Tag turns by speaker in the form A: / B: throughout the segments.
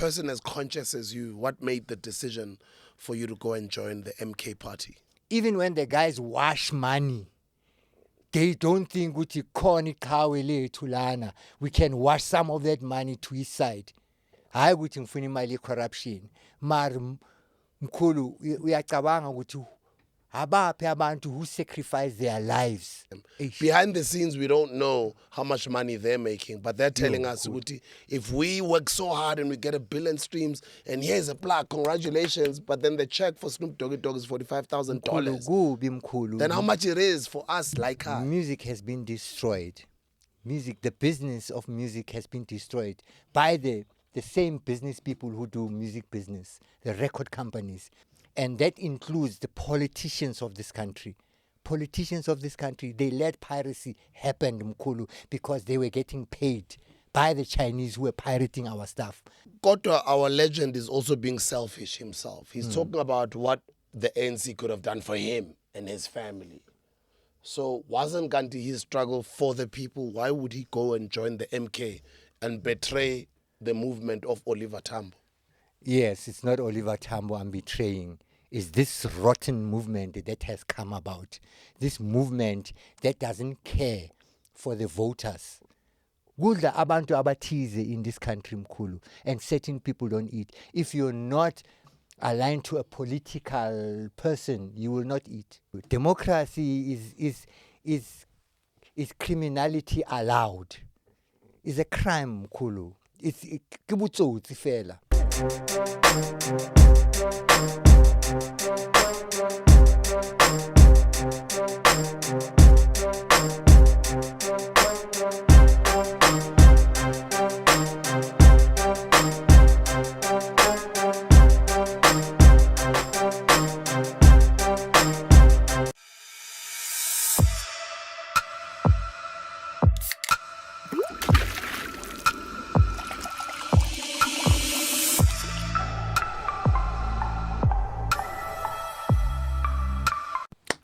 A: person as conscious as you, what made the decision for you to go and join the MK party?
B: Even when the guys wash money, they don't think ukuthi khona iqhawe lethu lana, we can wash some of that money to his side. Hayi ukuthi ngifuna imali corruption. Mar mkhulu uyacabanga ukuthi abaphi abantu who sacrifice their lives.
A: Behind the scenes, we don't know how much money they're making, but they're telling us, Uti, if we work so hard and we get 1 billion streams, and here's a plaque, congratulations, but then the check for Snoop Doggy Dogg is $45,000. Then how much it is for us like her?
B: Music has been destroyed. The business of music has been destroyed by the same business people who do music business, the record companies. And that includes the politicians of this country. Politicians of this country, they let piracy happen, Mkulu, because they were getting paid by the Chinese who were pirating our stuff.
A: Kodwa, our legend is also being selfish himself. He's talking about what the ANC could have done for him and his family. So wasn't Gandhi his struggle for the people? Why would he go and join the MK and betray the movement of Oliver Tambo?
B: Yes, it's not Oliver Tambo I'm betraying. It's this rotten movement that has come about. This movement that doesn't care for the voters. Kudla abantu abathize in this country, mkhulu, and certain people don't eat. If you're not aligned to a political person, you will not eat. Democracy is criminality allowed. It's a crime, mkhulu. It's kibutsotsi fela.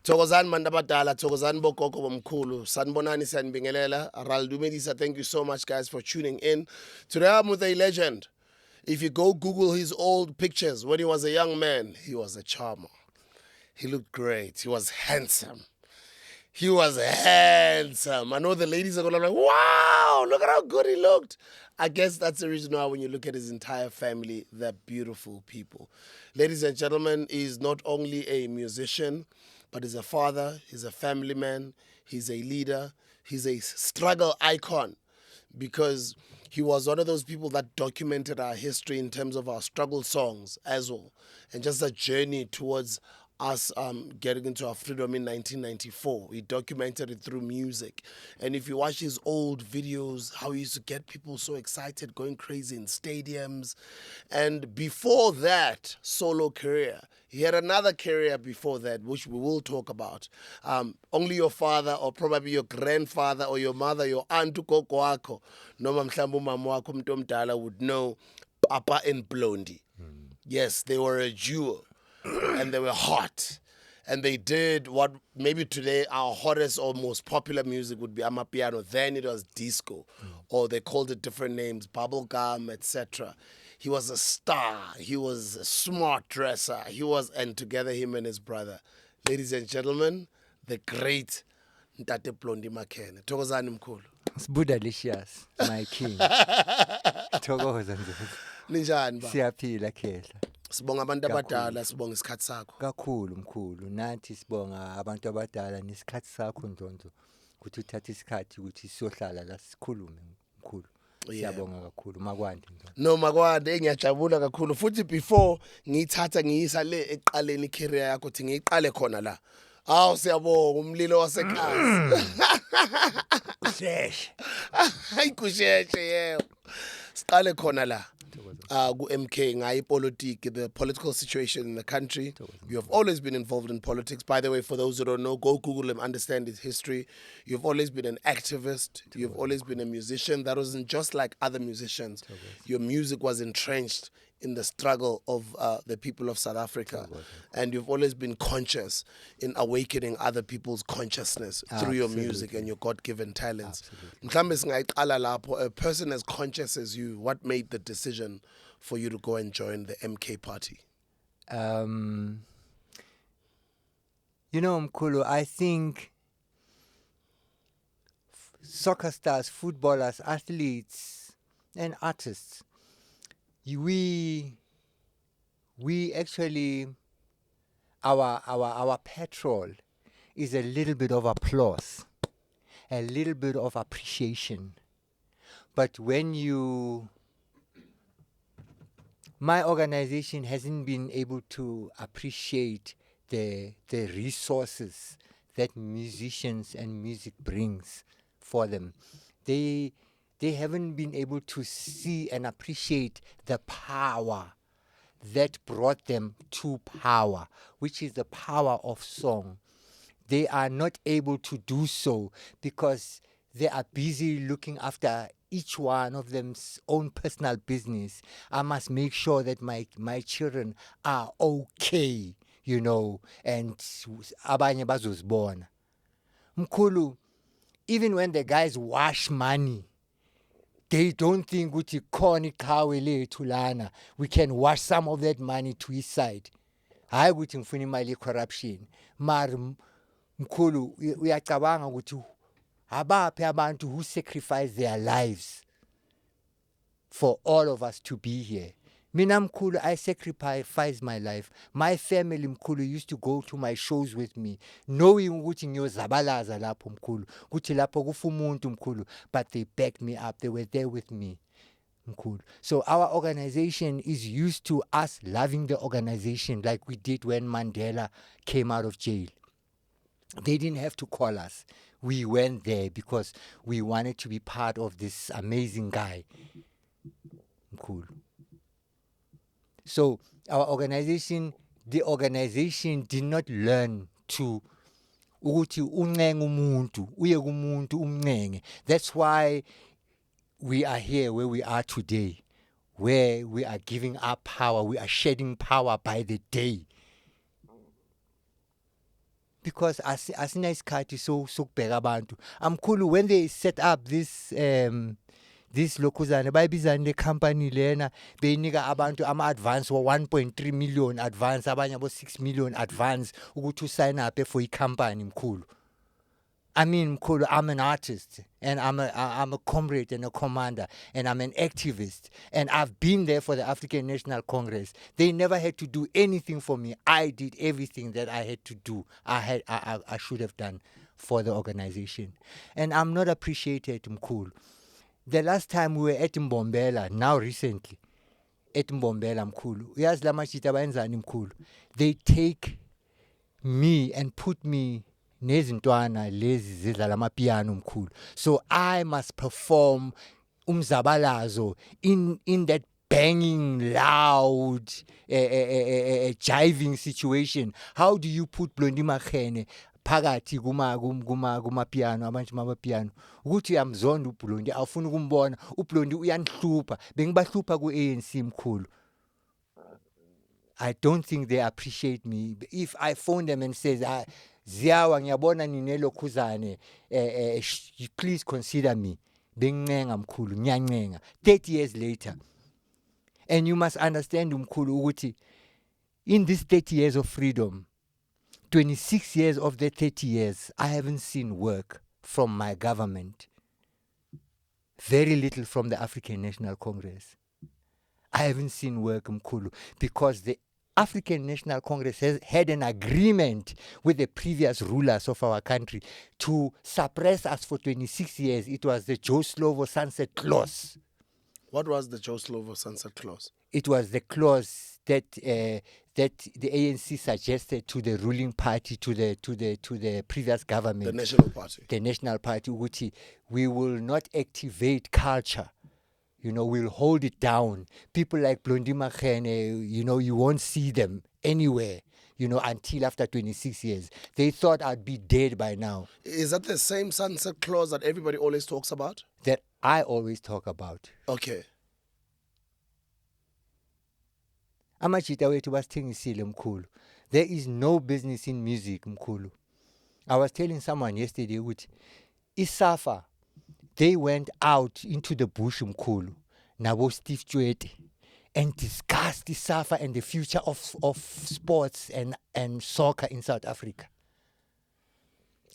A: Thokozani mandabadala, thokozani bogogo bomkhulu, sanibonani siyanibingelela. Aral Dumedisa, thank you so much guys for tuning in. Today I'm with a legend. If you go Google his old pictures when he was a young man, he was a charmer. He looked great. He was handsome. He was handsome. I know the ladies are going to be like, wow, look at how good he looked. I guess that's the reason why when you look at his entire family, they're beautiful people. Ladies and gentlemen, he's not only a musician, but he's a father, he's a family man, he's a leader, he's a struggle icon, because he was one of those people that documented our history in terms of our struggle songs as well, and just a journey towards us getting into our freedom in 1994. He documented it through music. And if you watch his old videos, how he used to get people so excited, going crazy in stadiums. And before that solo career, he had another career before that, which we will talk about. Only your father or probably your grandfather or your mother, your aunt, ugogo wako, noma mhlambe umama wako umuntu omdala would know Papa and Blondie. Yes, they were a duo. And they were hot. And they did what maybe today our hottest or most popular music would be amapiano. Then it was disco. Or they called it different names, bubblegum, etc. He was a star. He was a smart dresser. And together him and his brother. Ladies and gentlemen, the great Ntate Blondie Makhene. Thokozani mkhulu.
B: Budalicious, my king. Thokoza nje.
A: Ninjani ba?
B: Siyaphila khehla.
A: Sibonga abantu abadala, sibonga isikhathi sakho.
B: Kakhulu mkhulu, nathi sibonga abantu abadala nesikhathi sakho Ndlonzo. Ukuthi uthathe isikhathi ukuthi siyohlala la sikhulume mkhulu. Siyabonga kakhulu Makwande.
A: No Makwande, ngiyajabula kakhulu futhi before ngiyithatha ngiyisa le eqaleni career yakho thi ngiyiqale khona la. Awu siyabonga umlilo wasekhaya.
B: Sheshe.
A: Hayi kusheshe yebo. Siqale khona la. Ku-MK, ngayi the political situation in the country. You have always been involved in politics. By the way, for those who don't know, go Google and understand his history. You've always been an activist. You've always been a musician. That wasn't just like other musicians. Your music was entrenched in the struggle of the people of South Africa. And you've always been conscious in awakening other people's consciousness through your music and your God-given talents. A person as conscious as you, what made the decision for you to go and join the MK party?
B: You know, Mkulu, I think soccer stars, footballers, athletes, and artists, we actually, our petrol is a little bit of applause, a little bit of appreciation. But when my organization hasn't been able to appreciate the resources that musicians and music brings for them. They haven't been able to see and appreciate the power that brought them to power, which is the power of song. They are not able to do so because they are busy looking after each one of them's own personal business. I must make sure that my children are okay, you know, and abanye bazozibona. Mkhulu, even when the guys wash money, they don't think ukuthi khona iqhawe lethu lana, we can wash some of that money to his side. Hayi ukuthi ngifuna imali ye-corruption. Mar mkhulu, uyacabanga ukuthi abaphi abantu who sacrifice their lives for all of us to be here. Mina mkhulu, I sacrifice my life. My family mkhulu used to go to my shows with me, knowing ukuthi ngiyozabalaza lapho mkhulu, ukuthi lapho kufa umuntu mkhulu, but they backed me up. They were there with me. Mkhulu. So our organization is used to us loving the organization like we did when Mandela came out of jail. They didn't have to call us. We went there because we wanted to be part of this amazing guy. Cool. So our organization, the organization did not learn to ukuthi uncenge umuntu, uye kumuntu umncenge. That's why we are here where we are today, where we are giving up power, we are shedding power by the day. Because asina isikhathi sokubheka abantu. Amkhulu, when they set up this lokhuzane bayibizana le company lena, beyinika abantu ama-advance wa 1.3 million advance, abanye abo 6 million advance ukuthi usign up for i-company mkhulu. I mean, mkhulu, I'm an artist and I'm a comrade and a commander and I'm an activist and I've been there for the African National Congress. They never had to do anything for me. I did everything that I had to do. I should have done for the organization. And I'm not appreciated, mkhulu. The last time we were at Mbombela, now recently, at Mbombela mkhulu, uyazi la mashita bayenzani mkhulu, they take me and put me nezintwana lezi zidlala amapiano mkhulu. So I must perform umzabalazo in that banging, loud, jiving situation. How do you put Blondie Makhene phakathi kuma piano, abanje mapiano? Ukuthi uyamzonda uBlondie, awufuna ukumbona, uBlondie uyanhlupha. Bengibahlupha ku-ANC mkhulu. I don't think they appreciate me. If I phone them and says, Ziyawa ngiyabona ninelokhuzane, please consider me. Bengincenga mkhulu, ngiyancenga. 30 years later. And you must understand mkhulu ukuthi in these 30 years of freedom, 26 years of the 30 years, I haven't seen work from my government. Very little from the African National Congress. I haven't seen work mkhulu because the African National Congress has had an agreement with the previous rulers of our country to suppress us for 26 years. It was the Joe Slovo Sunset Clause.
A: What was the Joe Slovo Sunset Clause?
B: It was the clause that the ANC suggested to the ruling party, to the previous government.
A: The National Party.
B: The National Party, ukuthi we will not activate culture. You know, we'll hold it down. People like Blondie Makhene, you know, you won't see them anywhere, you know, until after 26 years. They thought I'd be dead by now.
A: Is that the same sunset clause that everybody always talks about?
B: That I always talk about.
A: Okay.
B: Amachita wethu basithengisile mkhulu. There is no business in music mkhulu. I was telling someone yesterday ukuthi iSAFA, they went out into the bush mkhulu, nabo Steve Tshwete, and discuss the SAFA and the future of sports and soccer in South Africa.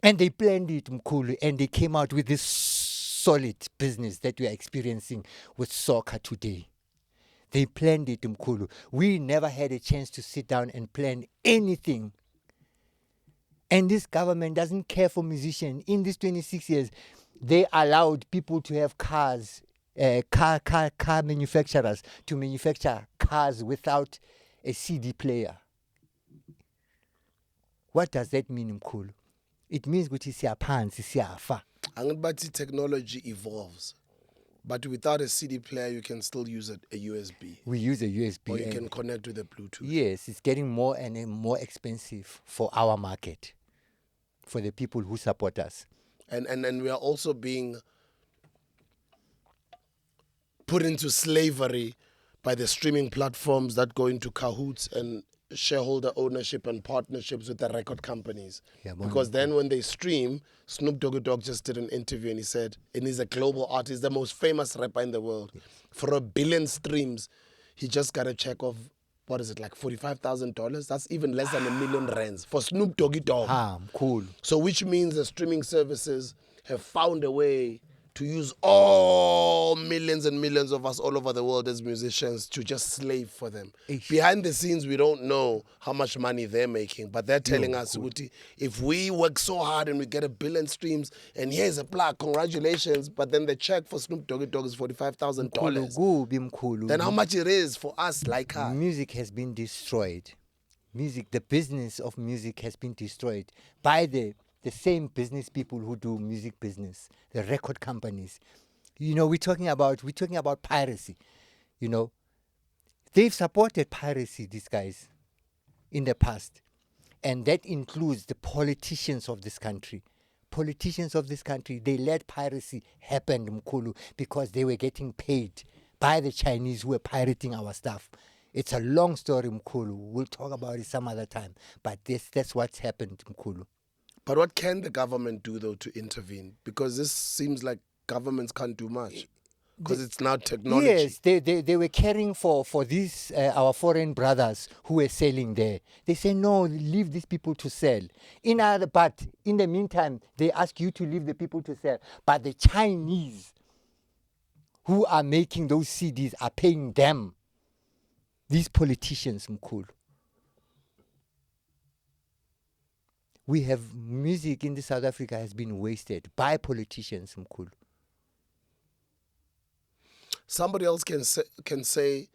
B: And they planned it, Mkhulu, and they came out with this solid business that we are experiencing with soccer today. They planned it, Mkhulu. We never had a chance to sit down and plan anything. And this government doesn't care for musicians. In these 26 years, they allowed people to have cars, car manufacturers to manufacture cars without a CD player. What does that mean, Mkhulu? It means ukuthi siyaphansi siyafa.
A: Angithi technology evolves, but without a CD player, you can still use a USB.
B: We use a USB.
A: Or you can connect with a Bluetooth.
B: Yes, it's getting more and more expensive for our market, for the people who support us.
A: And we are also being put into slavery by the streaming platforms that go into cahoots and shareholder ownership and partnerships with the record companies.
B: Yeah,
A: because then when they stream, Snoop Dogg just did an interview and he said, and he's a global artist, the most famous rapper in the world. Yes. For 1 billion streams, he just got a check of, what is it, like $45,000? That's even less than R1 million for Snoop Dogg.
B: Cool.
A: So which means the streaming services have found a way to use all millions and millions of us all over the world as musicians to just slave for them. Behind the scenes, we don't know how much money they're making, but they're telling us, cool. If we work so hard and we get 1 billion streams, and here's a plaque, congratulations, but then the check for Snoop Dogg is $45,000. Then how much it is for us like her?
B: Music has been destroyed. The business of music has been destroyed by the same business people who do music business, the record companies. You know, we're talking about piracy. You know, they've supported piracy, these guys, in the past. And that includes the politicians of this country. Politicians of this country, they let piracy happen, Mkhulu, because they were getting paid by the Chinese who were pirating our stuff. It's a long story, Mkhulu. We'll talk about it some other time. But that's what's happened, Mkhulu.
A: But what can the government do, though, to intervene? Because this seems like governments can't do much. Because it's now technology.
B: Yes, they were caring for these, our foreign brothers who were selling there. They say, no, leave these people to sell. But in the meantime, they ask you to leave the people to sell. But the Chinese who are making those CDs are paying them. These politicians, Mkhulu. We have music in South Africa has been wasted by politicians, Mkhulu.
A: Somebody else can say,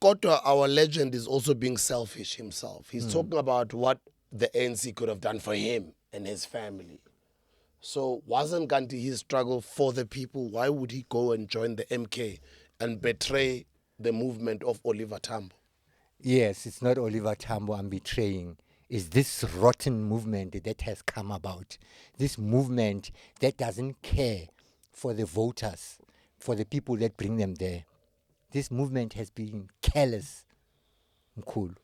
A: Kodwa, our legend is also being selfish himself. He's talking about what the ANC could have done for him and his family. So wasn't Gandhi his struggle for the people? Why would he go and join the MK and betray the movement of Oliver Tambo?
B: Yes, it's not Oliver Tambo I'm betraying. It's this rotten movement that has come about. This movement that doesn't care for the voters, for the people that bring them there. This movement has been careless, Mkhulu.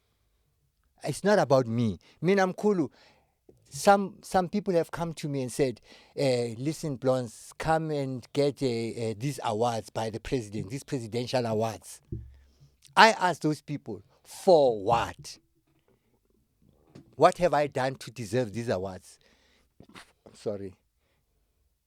B: It's not about me. Mina Mkhulu, some people have come to me and said, listen, Blondes, come and get these awards by the president, these presidential awards. I asked those people, for what? What have I done to deserve these awards? Sorry.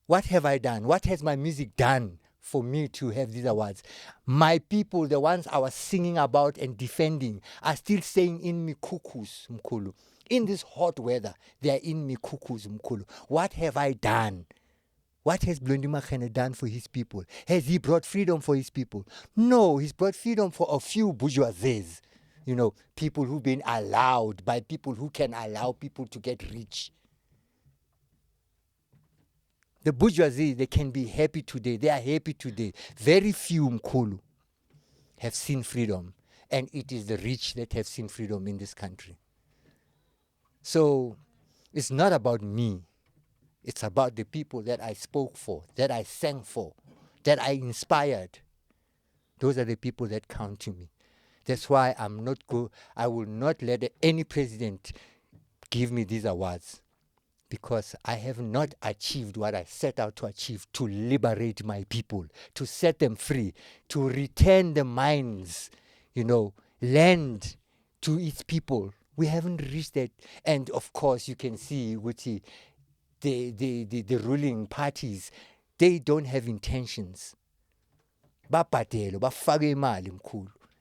B: What have I done? What has my music done for me to have these awards? My people, the ones I was singing about and defending, are still staying in Mikukus, Mkhulu. In this hot weather, they are in Mikukus, Mkhulu. What have I done? What has Blondie Makhene done for his people? Has he brought freedom for his people? No, he's brought freedom for a few bourgeoisies. You know, people who've been allowed by people who can allow people to get rich. The bourgeoisie, they can be happy today. They are happy today. Very few, Mkhulu, have seen freedom. And it is the rich that have seen freedom in this country. So, it's not about me. It's about the people that I spoke for, that I sang for, that I inspired. Those are the people that count to me. That's why I will not let any president give me these awards. because I have not achieved what I set out to achieve, to liberate my people, to set them free, to return the minds, land to its people. We haven't reached that. And of course, you can see with the ruling parties, they don't have intentions.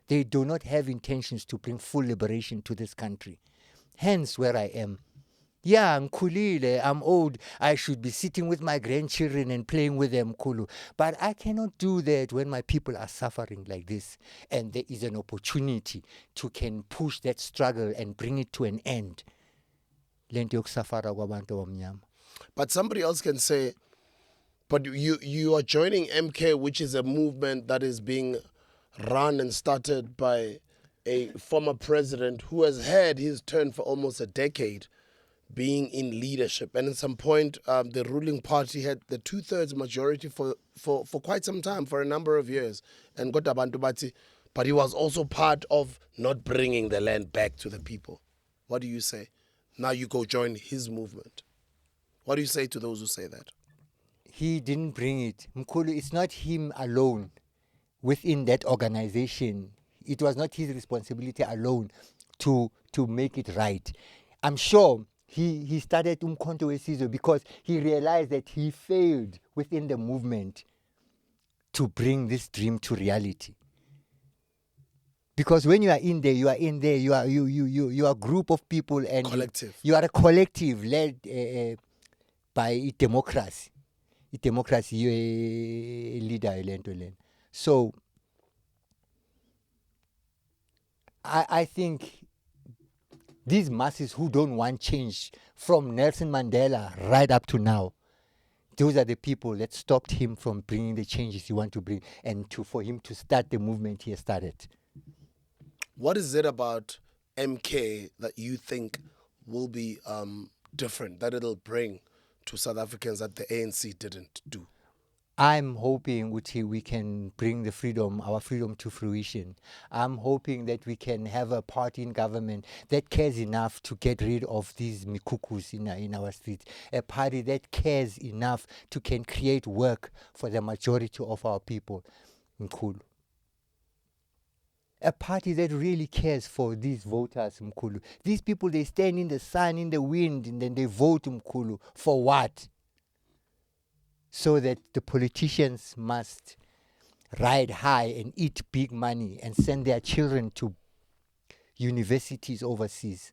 B: They do not have intentions to bring full liberation to this country. Hence where I am. Yeah, ngikhulile, I'm old. I should be sitting with my grandchildren and playing with them, Kulu. But I cannot do that when my people are suffering like this. And there is an opportunity to can push that struggle and bring it to an end.
A: But somebody else can say, but you are joining MK, which is a movement that is being run and started by a former president who has had his turn for almost a decade being in leadership. And at some point, the ruling party had the 2/3 majority for quite some time, for a number of years. And got abantu bathi, but he was also part of not bringing the land back to the people. What do you say? Now you go join his movement. What do you say to those who say that?
B: He didn't bring it. Mkhulu, it's not him alone within that organization. It was not his responsibility alone to make it right. I'm sure he started Umkhonto Wesizwe because he realized that he failed within the movement to bring this dream to reality. Because when you are in there, you are a group of people and
A: Collective.
B: You are a collective led by democracy. Democracy, you're a leader. So I think these masses who don't want change, from Nelson Mandela right up to now, those are the people that stopped him from bringing the changes he wanted to bring and for him to start the movement he has started.
A: What is it about MK that you think will be different, that it'll bring to South Africans that the ANC didn't do?
B: I'm hoping we can bring our freedom to fruition. I'm hoping that we can have a party in government that cares enough to get rid of these mikukus in our streets. A party that cares enough to can create work for the majority of our people. Mkhulu. A party that really cares for these voters, Mkhulu. These people, they stand in the sun, in the wind, and then they vote, Mkhulu. For what? So that the politicians must ride high and eat big money and send their children to universities overseas.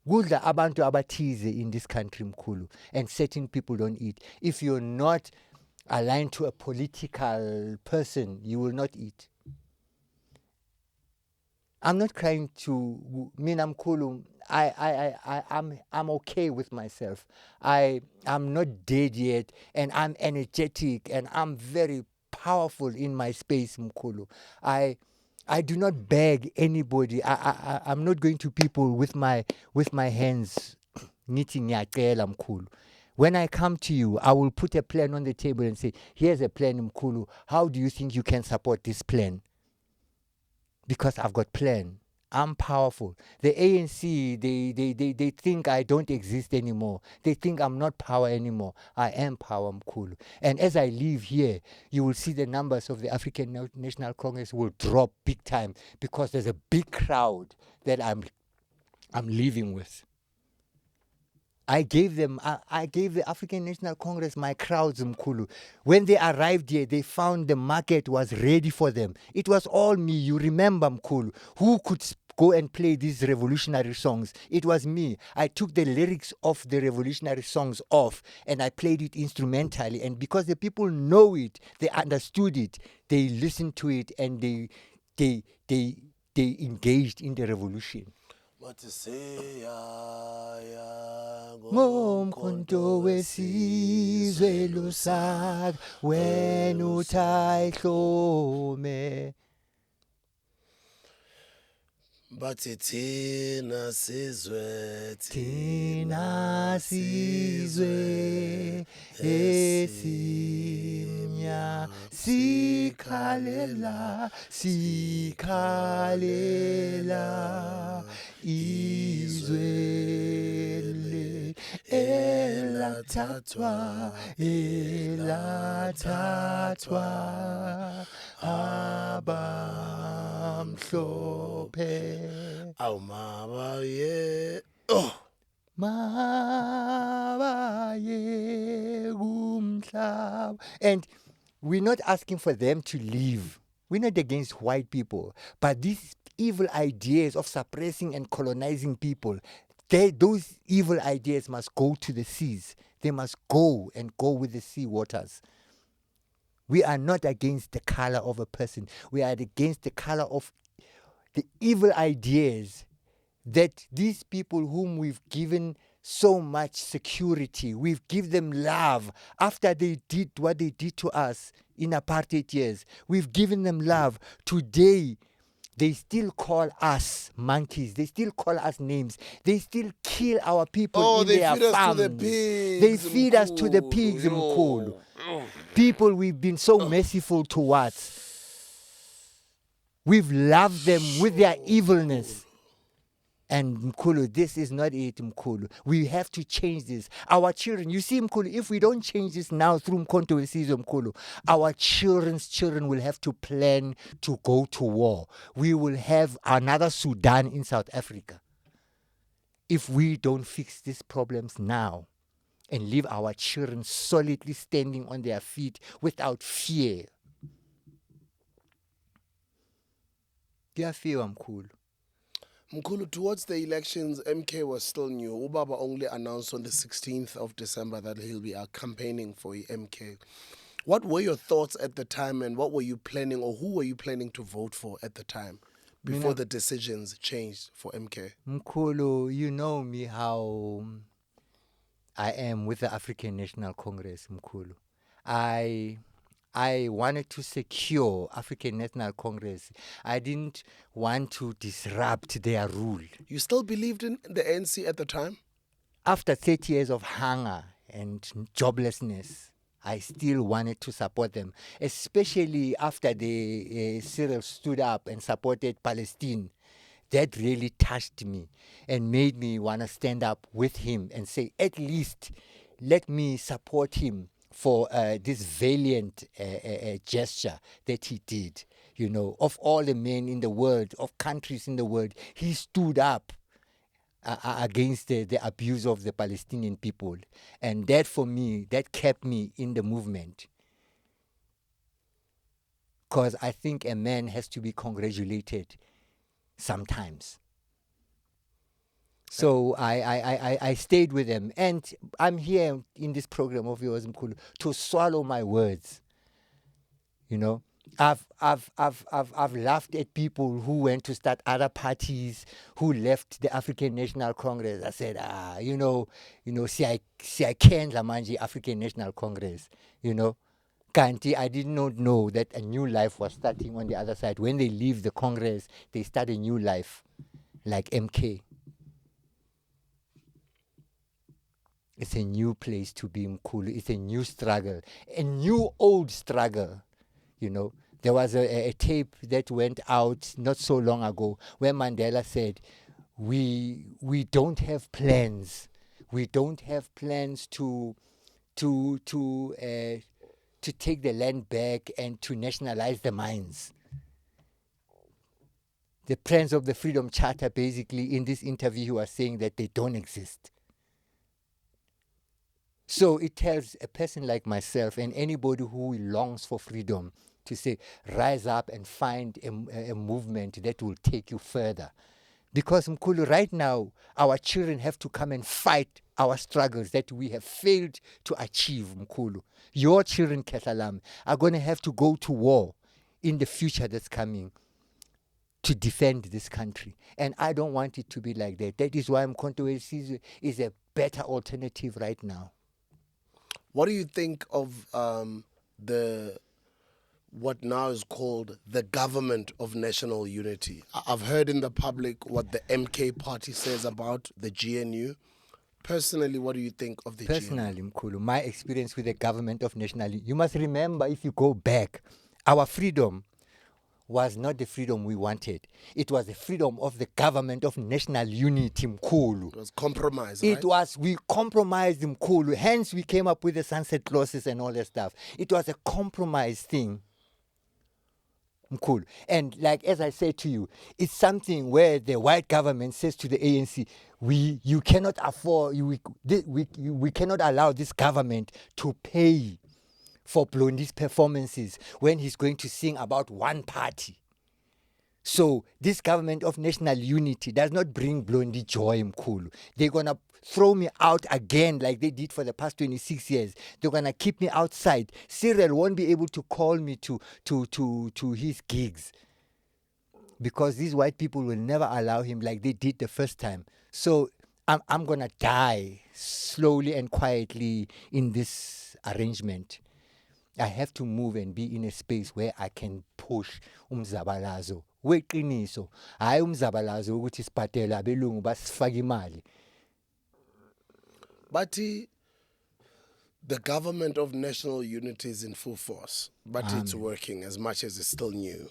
B: Kudla abantu abathize in this country, Mkhulu, and certain people don't eat. If you're not aligned to a political person, you will not eat. I'm not trying to mean I'm cool. I'm okay with myself. I'm not dead yet, and I'm energetic, and I'm very powerful in my space, Mkhulu. I do not beg anybody. I'm not going to people with my hands knitting nyaqela, Mkhulu. When I come to you, I will put a plan on the table and say, here's a plan, Mkhulu. How do you think you can support this plan? Because I've got plan. I'm powerful. The ANC, they think I don't exist anymore. They think I'm not power anymore. I am power, Mkhulu. And as I leave here, you will see the numbers of the African National Congress will drop big time because there's a big crowd that I'm living with. I gave the African National Congress my crowds, Mkhulu. When they arrived here, they found the market was ready for them. It was all me. You remember, Mkhulu, who could go and play these revolutionary songs? It was me. I took the lyrics of the revolutionary songs off and I played it instrumentally. And because the people know it, they understood it, they listened to it, and they engaged in the revolution. Ngomkhonto wesizwe lusak wena uthayihlome.
A: Bathi thina sizwe
B: esimnya sikhalela izwe elathathwa, elathathwa, abamhlophe.
A: Aw mama yeah. Oh.
B: Mabaye kumhlaba. And we're not asking for them to leave. We're not against white people. But these evil ideas of suppressing and colonizing people, those evil ideas must go to the seas. They must go and go with the sea waters. We are not against the color of a person. We are against the color of the evil ideas that these people whom we've given so much security, we've given them love after they did what they did to us in apartheid years. We've given them love. Today, they still call us monkeys. They still call us names. They still kill our people in
A: they
B: their
A: feed us
B: farms.
A: to the pigs.
B: They feed us to the pigs, Mkhulu. People we've been so merciful towards. We've loved them with their evilness. And Mkhulu, this is not it, Mkhulu. We have to change this. Our children, you see, Mkhulu, if we don't change this now through Mkhonto Wesizwe, Mkhulu, our children's children will have to plan to go to war. We will have another Sudan in South Africa if we don't fix these problems now and leave our children solidly standing on their feet without fear. Kuyafika Mkhulu.
A: Mkhulu, towards the elections, MK was still new. Ubaba only announced on the 16th of December that he'll be campaigning for MK. What were your thoughts at the time, and what were you planning, or who were you planning to vote for at the time before the decisions changed for MK?
B: Mkhulu, you know me how I am with the African National Congress, Mkhulu. I wanted to secure African National Congress. I didn't want to disrupt their rule.
A: You still believed in the ANC at the time?
B: After 30 years of hunger and joblessness, I still wanted to support them, especially after the Cyril stood up and supported Palestine. That really touched me and made me want to stand up with him and say, at least let me support him for this valiant gesture that he did. You know, of all the men in the world, of countries in the world, he stood up against the abuse of the Palestinian people. And that, for me, that kept me in the movement. Because I think a man has to be congratulated sometimes. So I stayed with them, and I'm here in this program of yours, Mkhulu, to swallow my words. You know, I've laughed at people who went to start other parties, who left the African National Congress. I said, see, I can't manji African National Congress. You know, Kanti, I did not know that a new life was starting on the other side. When they leave the Congress, they start a new life, like MK. It's a new place to be, Mkhulu. It's a new struggle, a new old struggle. You know, there was a tape that went out not so long ago where Mandela said, "We don't have plans. We don't have plans to take the land back and to nationalize the mines." The plans of the Freedom Charter, basically, in this interview, he was saying that they don't exist. So it tells a person like myself and anybody who longs for freedom to say, rise up and find a movement that will take you further. Because, Mkhulu, right now, our children have to come and fight our struggles that we have failed to achieve, Mkhulu. Your children, Kethalam, are going to have to go to war in the future that's coming to defend this country. And I don't want it to be like that. That is why Mkhonto Wesizwe is a better alternative right now.
A: What do you think of what now is called the Government of National Unity? I've heard in the public what the MK party says about the GNU. Personally, what do you think of the GNU?
B: Personally, Mkhulu, my experience with the Government of National Unity, you must remember, if you go back, our freedom was not the freedom we wanted. It was the freedom of the government of national unity, mkhulu.
A: It was compromise,
B: It
A: right?
B: was, we compromised mkhulu. Hence, we came up with the sunset clauses and all that stuff. It was a compromise thing. Mkhulu. And like, as I said to you, it's something where the white government says to the ANC, you cannot afford, we cannot allow this government to pay for Blondie's performances when he's going to sing about one party. So this government of national unity does not bring Blondie joy, mkhulu. They're going to throw me out again like they did for the past 26 years. They're going to keep me outside. Cyril won't be able to call me to his gigs because these white people will never allow him like they did the first time. So I'm going to die slowly and quietly in this arrangement. I have to move and be in a space where I can push umzabalazo. Weqiniso, hayi umzabalazo ukuthi sibhadela abelungu basifaka imali.
A: But the government of national unity is in full force, but it's working as much as it's still new.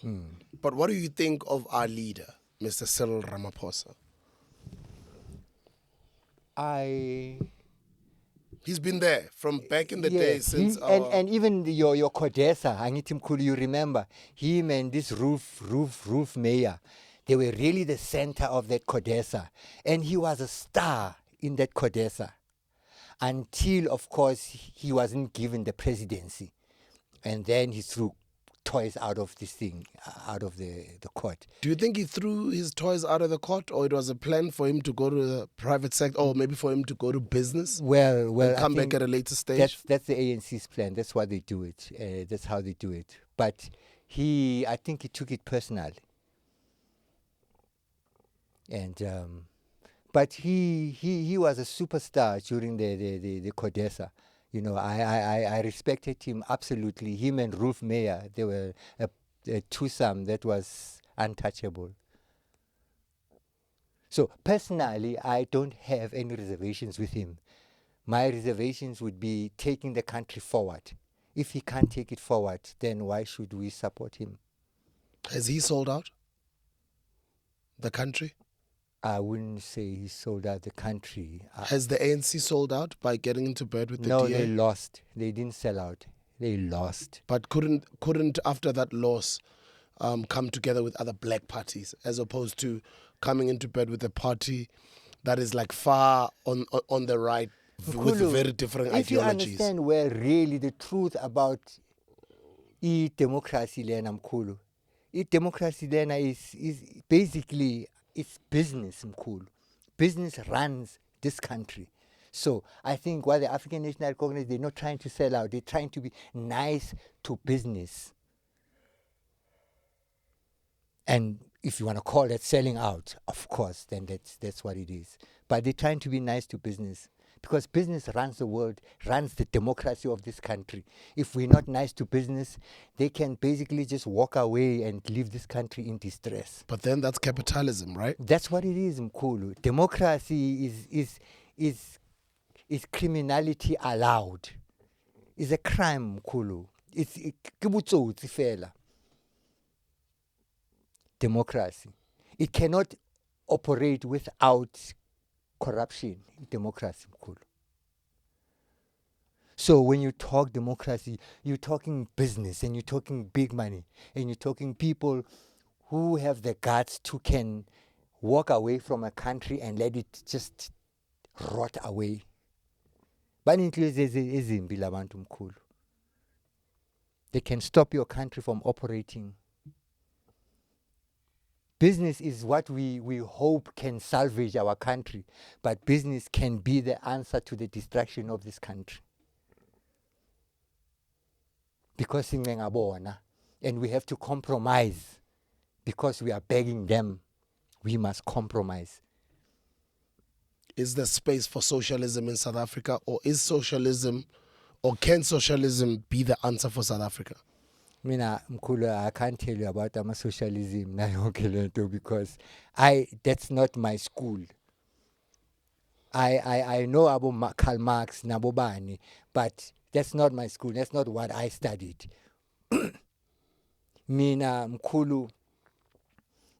A: But what do you think of our leader, Mr. Cyril Ramaphosa? He's been there from back in the day since
B: and even your Codesa, Angitim Kulu, you remember him and this roof mayor, they were really the center of that Codesa, and he was a star in that Codesa until, of course, he wasn't given the presidency, and then he threw toys out of this thing, out of the court.
A: Do you think he threw his toys out of the court, or it was a plan for him to go to the private sector, or maybe for him to go to business?
B: Well,
A: and come back at a later stage.
B: That's the ANC's plan. That's why they do it. That's how they do it. But I think he took it personally. And but he was a superstar during the Codesa. You know, I respected him absolutely. Him and Ruth Mayer, they were a twosome that was untouchable. So personally, I don't have any reservations with him. My reservations would be taking the country forward. If he can't take it forward, then why should we support him?
A: Has he sold out the country?
B: I wouldn't say he sold out the country.
A: Has the ANC sold out by getting into bed with the DA?
B: No, they lost. They didn't sell out. They lost.
A: But couldn't after that loss come together with other black parties, as opposed to coming into bed with a party that is like far on the right with very different
B: if
A: ideologies?
B: You understand where really the truth about democracy lena mkhulu. Democracy lena is basically, it's business, mkhulu. Business runs this country. So I think while the African National Congress, they're not trying to sell out, they're trying to be nice to business. And if you want to call that selling out, of course, then that's what it is. But they're trying to be nice to business. Because business runs the world, runs the democracy of this country. If we're not nice to business, they can basically just walk away and leave this country in distress.
A: But then that's capitalism, right?
B: That's what it is, Mkulu. Democracy is criminality allowed. It's a crime, Mkulu. It's fela. Democracy. It cannot operate without corruption. Democracy, mkhulu. So when you talk democracy, you're talking business, and you're talking big money, and you're talking people who have the guts to can walk away from a country and let it just rot away. They can stop your country from operating. Business is what we hope can salvage our country, but business can be the answer to the destruction of this country. Because and we have to compromise. Because we are begging them, we must compromise.
A: Is there space for socialism in South Africa, or can socialism be the answer for South Africa?
B: Mkhulu, I can't tell you about socialism because that's not my school. I know about Karl Marx, Nabobani, but that's not my school. That's not what I studied. Mina Mkulu,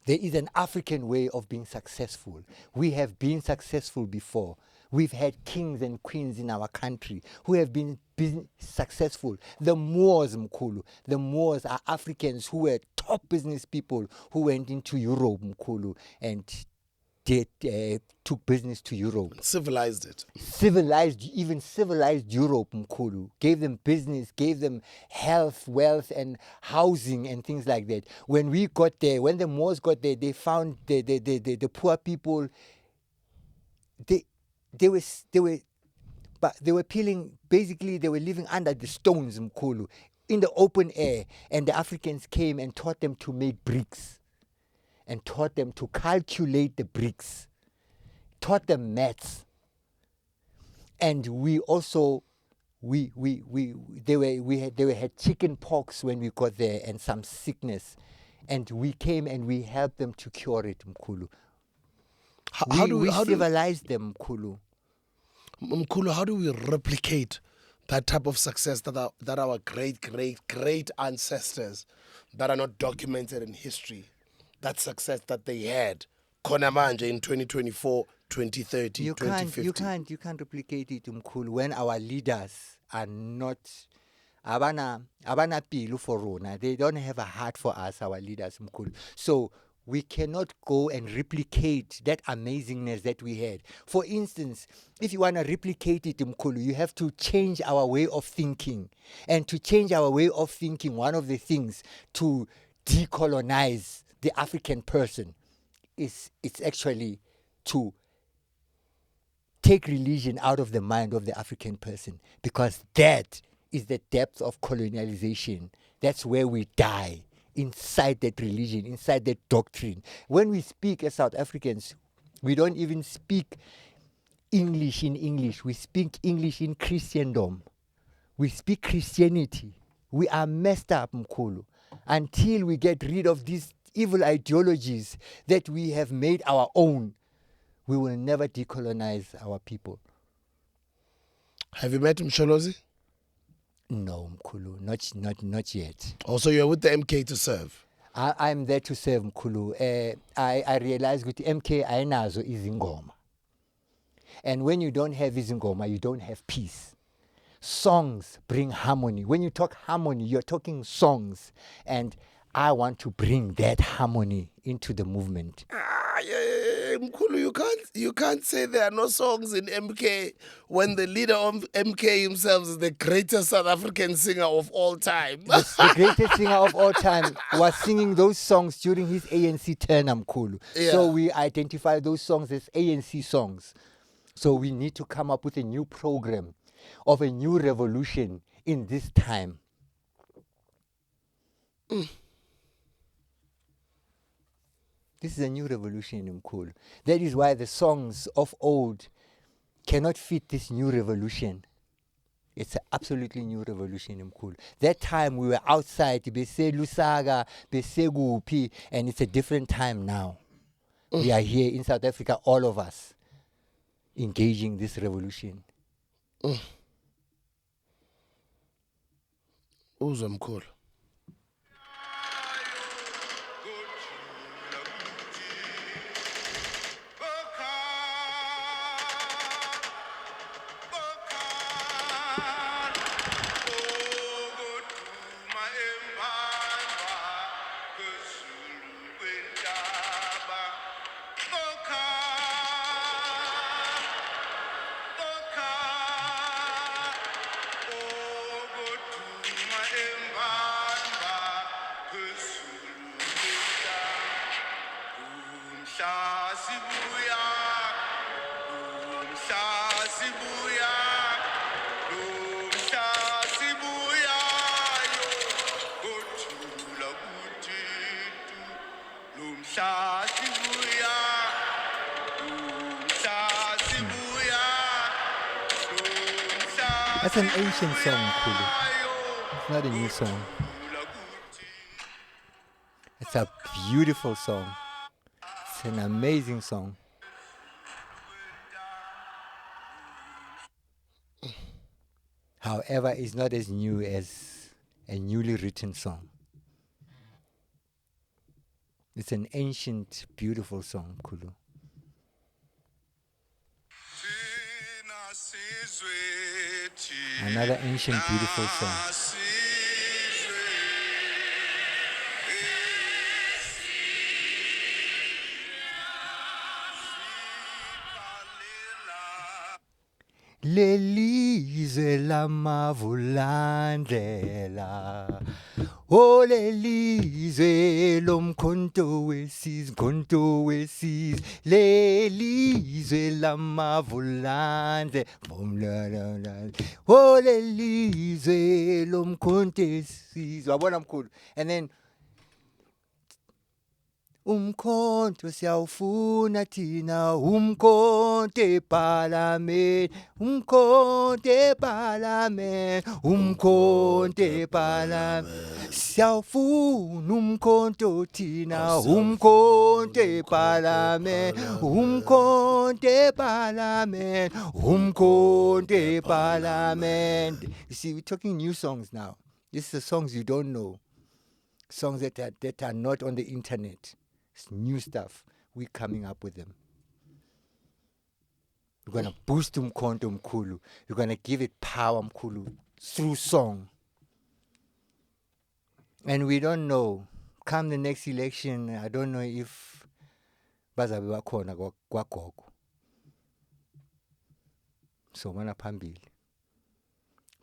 B: there is an African way of being successful. We have been successful before. We've had kings and queens in our country who have been successful. The Moors, Mkulu, the Moors are Africans who were top business people who went into Europe, Mkulu, and took business to Europe.
A: Civilized it.
B: Even civilized Europe, Mkulu. Gave them business, gave them health, wealth, and housing and things like that. When we got there, when the Moors got there, they found the poor people. They were peeling. Basically, they were living under the stones, Mkulu, in the open air. And the Africans came and taught them to make bricks, and taught them to calculate the bricks, taught them maths. And we also, they had chicken pox when we got there and some sickness. And we came and we helped them to cure it, Mkulu. How do we civilize them, Mkulu?
A: Mkulu, how do we replicate that type of success that our great ancestors that are not documented in history, that success that they had, Konamanje in 2024, 2030, 2050?
B: You can't replicate it, Mkulu, when our leaders are not abana pilu for rona. They don't have a heart for us, our leaders, Mkulu. So we cannot go and replicate that amazingness that we had. For instance, if you want to replicate it, Mkulu, you have to change our way of thinking. And to change our way of thinking, one of the things to decolonize the African person it's actually to take religion out of the mind of the African person, because that is the depth of colonialization. That's where we die, inside that religion, inside that doctrine. When we speak as South Africans, we don't even speak English in English. We speak English in Christendom. We speak Christianity. We are messed up, Mkulu, until we get rid of these evil ideologies that we have made our own. We will never decolonize our people.
A: Have you met Msholozi?
B: No, Mkulu, not yet.
A: Also, you're with the MK to serve?
B: I'm there to serve, Mkulu. I realize with MK ayinazo izingoma. And when you don't have izingoma, you don't have peace. Songs bring harmony. When you talk harmony, you're talking songs. And I want to bring that harmony into the movement.
A: Mkulu, you can't say there are no songs in MK when the leader of MK himself is the greatest South African singer of all time.
B: The greatest singer of all time was singing those songs during his ANC term, Mkulu.
A: Yeah.
B: So we identify those songs as ANC songs. So we need to come up with a new program of a new revolution in this time. This is a new revolution in Mkulu. That is why the songs of old cannot fit this new revolution. It's an absolutely new revolution in Mkulu. That time we were outside, bese Lusaga, bese Gupi, and it's a different time now. We are here in South Africa, all of us, engaging this revolution.
A: Uzwa Mkulu.
B: That's an ancient song, Kulu. It's not a new song. It's a beautiful song. It's an amazing song. However, it's not as new as a newly written song. It's an ancient, beautiful song, Kulu. Another ancient, beautiful song. Lelizwe lamavulandlela, oh lelizwe lomkhonto wesizwe, lelizwe lamavulande, oh lelizwe lomkhonto wesizwe. Wabona mkhulu? And then umkhonto siyawufuna thina, umkhonto eParliament, umkhonto eParliament, umkhonto eParliament. Siyawufuna umkhonto thina, umkhonto eParliament, umkhonto eParliament, umkhonto eParliament. You see, we're talking new songs now. This is the songs you don't know. Songs that are not on the internet. It's new stuff. We're coming up with them. We're going to boost umkhonto mkhulu. We're going to give it power mkhulu through song. And we don't know. Come the next election, I don't know if bazabe bakhona kwagogo. So mana phambili.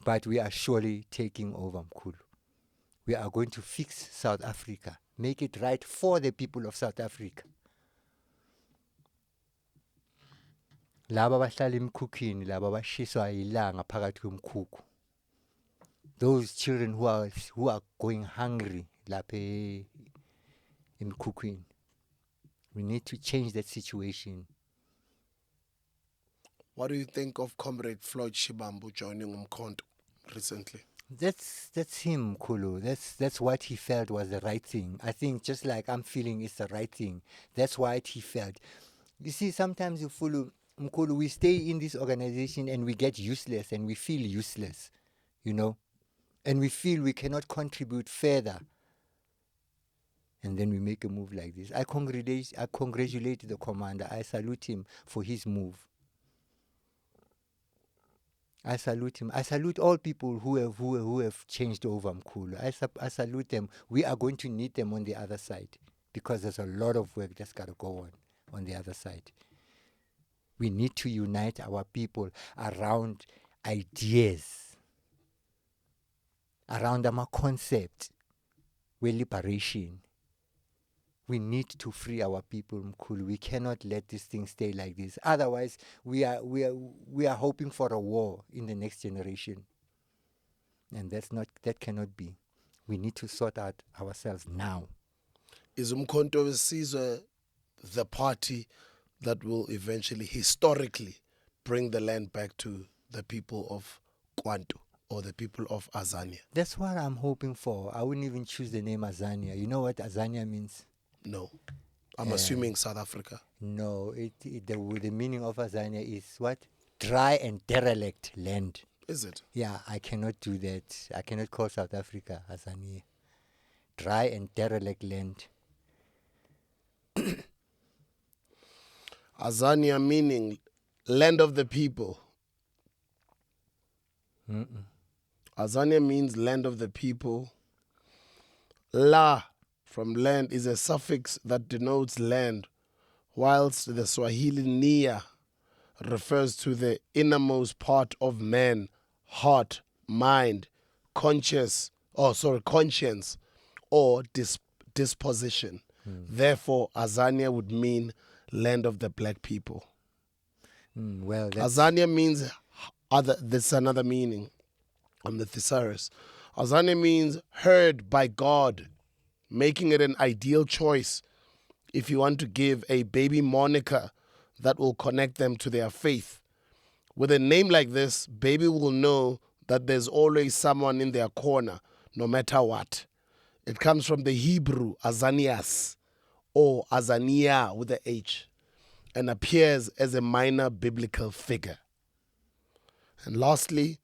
B: But we are surely taking over mkhulu. We are going to fix South Africa. Make it right for the people of South Africa. Laba bahlala emkhukhwini, laba bashiswa ilanga phakathi komkhukhu. Those children who are going hungry lapha emkhukhwini. We need to change that situation.
A: What do you think of Comrade Floyd Shibambu joining umkhonto recently?
B: That's him, Kulu. That's what he felt was the right thing. I think just like I'm feeling it's the right thing. That's what he felt. You see, sometimes Mkulu, we stay in this organization and we get useless and we feel useless, you know, and we feel we cannot contribute further. And then we make a move like this. I congratulate the commander. I salute him for his move. I salute him. I salute all people who have changed over Mkhulu. I salute them. We are going to need them on the other side because there's a lot of work that's got to go on the other side. We need to unite our people around ideas, around our concept, with liberation. We need to free our people, Mkhulu. We cannot let this thing stay like this. Otherwise, we are hoping for a war in the next generation. And that cannot be. We need to sort out ourselves now.
A: Is umkhonto wesizwe the party that will eventually, historically, bring the land back to the people of Kwantu or the people of Azania?
B: That's what I'm hoping for. I wouldn't even choose the name Azania. You know what Azania means?
A: No. I'm assuming South Africa.
B: No, the meaning of Azania is what? Dry and derelict land.
A: Is it?
B: Yeah, I cannot do that. I cannot call South Africa Azania. Dry and derelict land.
A: Azania meaning land of the people. Azania means land of the people. La from land is a suffix that denotes land, whilst the Swahili nia refers to the innermost part of man, heart, mind, conscience, or disposition. Therefore, Azania would mean land of the black people. Azania means this is another meaning on the thesaurus. Azania means heard by God, making it an ideal choice if you want to give a baby moniker that will connect them to their faith. With a name like this, baby will know that there's always someone in their corner, no matter what. It comes from the Hebrew azanias, or azania with the H, and appears as a minor biblical figure. And lastly,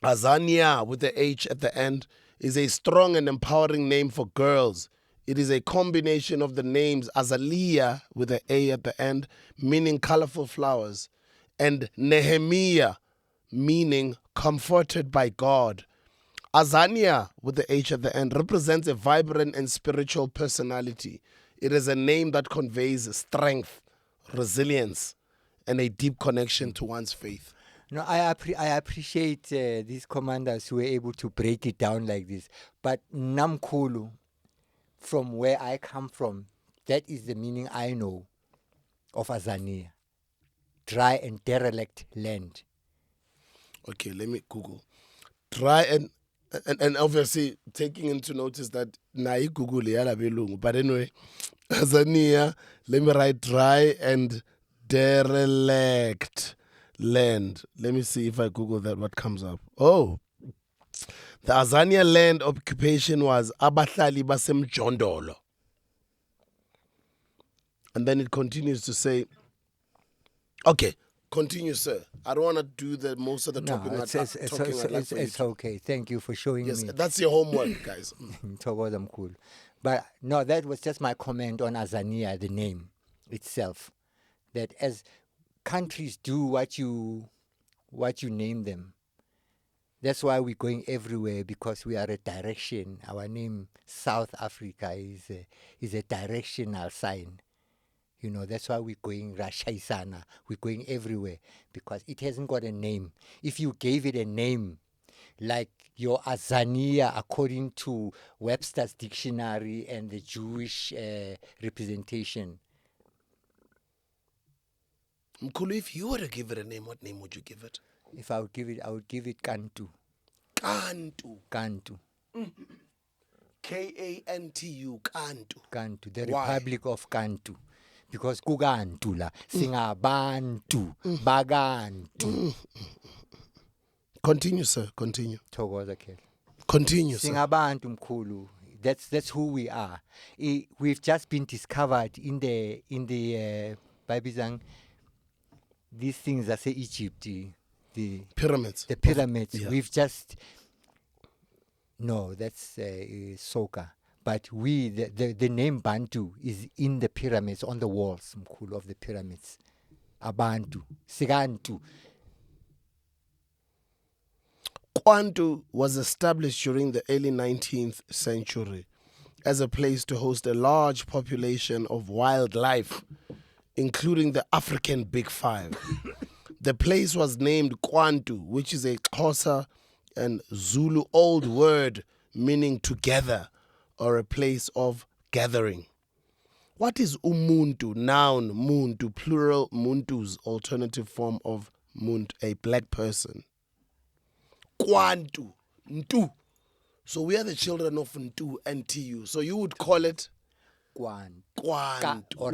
A: azania with the H at the end is a strong and empowering name for girls It is a combination of the names azania with an A at the end, meaning colorful flowers, and Nehemiah, meaning comforted by God. Azania with the H at the end represents a vibrant and spiritual personality. It is a name that conveys strength, resilience, and a deep connection to one's faith.
B: No, I appreciate these commanders who were able to break it down like this. But Namkulu, from where I come from, that is the meaning I know of azania. Dry and derelict land.
A: Okay, let me Google. Try and obviously taking into notice that nai Google yala belungu. But anyway, azania, let me write dry and derelict land. Let me see if I Google that, what comes up. Oh, the Azania land occupation was abahlali basemjondolo. And then it continues to say, okay, continue, sir. I don't want to do the most of the
B: No,
A: talking.
B: it's okay. Thank you for showing
A: Yes,
B: me.
A: that's your homework, guys.
B: Thokozam cool. But no, that was just my comment on azania, the name itself. That as countries do what you name them. That's why we're going everywhere, because we are a direction. Our name South Africa is a directional sign. You know, that's why we're going Rashaisana. We're going everywhere because it hasn't got a name. If you gave it a name, like your azania, according to Webster's dictionary and the Jewish representation.
A: Mkhulu, if you were to give it a name, what name would you give it?
B: If I would give it, I would give it Kantu.
A: Kantu.
B: Kantu.
A: Kantu. Kantu.
B: Kantu. The
A: Why?
B: Republic of Kantu. Because kugantu la singabantu bagantu.
A: Continue, sir. Continue.
B: Thokoza Khel.
A: Continue, sir.
B: Singabantu mkhulu. That's who we are. We've just been discovered in the Babizang, these things that say Egypt, the
A: Pyramids.
B: the pyramids.
A: Yeah.
B: We've just no, that's Soka. But the name Bantu is in the pyramids, on the walls, mkhulu, of the pyramids. Abantu, Sigantu.
A: Kwantu was established during the early 19th century as a place to host a large population of wildlife, including the African Big Five. The place was named Kwantu, which is a Xhosa and Zulu old word meaning together, or a place of gathering. What is umuntu? Noun, muntu, plural, muntu's alternative form of munt, a black person. Kwantu, ntu. So we are the children of ntu and tu. So you would call it Kwantu
B: Or Kantu.
A: or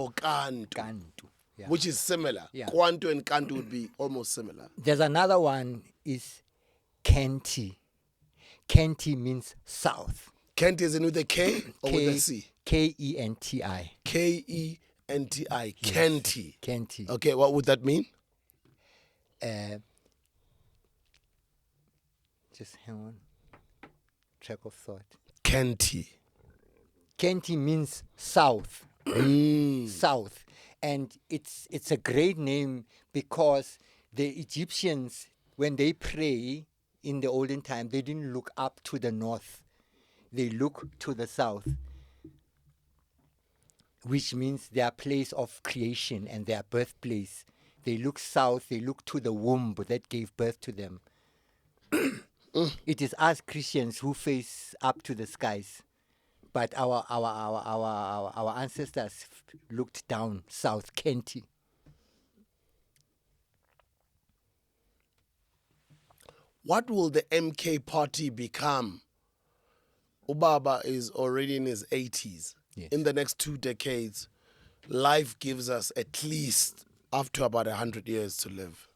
A: Kantu,
B: Kantu. Yeah.
A: which is similar.
B: Yeah.
A: Kwantu and Kantu would be almost similar.
B: There's another one is Kenti. Kenti means south.
A: Kent is in with a K or with a C?
B: Kenti.
A: Kenti. Kenti.
B: Kenti.
A: Okay, what would that mean?
B: Just hang on. Track of thought.
A: Kenti.
B: Kenti means south. South. And it's a great name because the Egyptians, when they pray in the olden time, they didn't look up to the north. They look to the south, which means their place of creation and their birthplace. They look south, they look to the womb that gave birth to them. It is us Christians who face up to the skies. But our ancestors looked down south, Kenti.
A: What will the MK party become? Ubaba is already in his 80s.
B: Yes.
A: In the next 2 decades, life gives us at least up to about 100 years to live.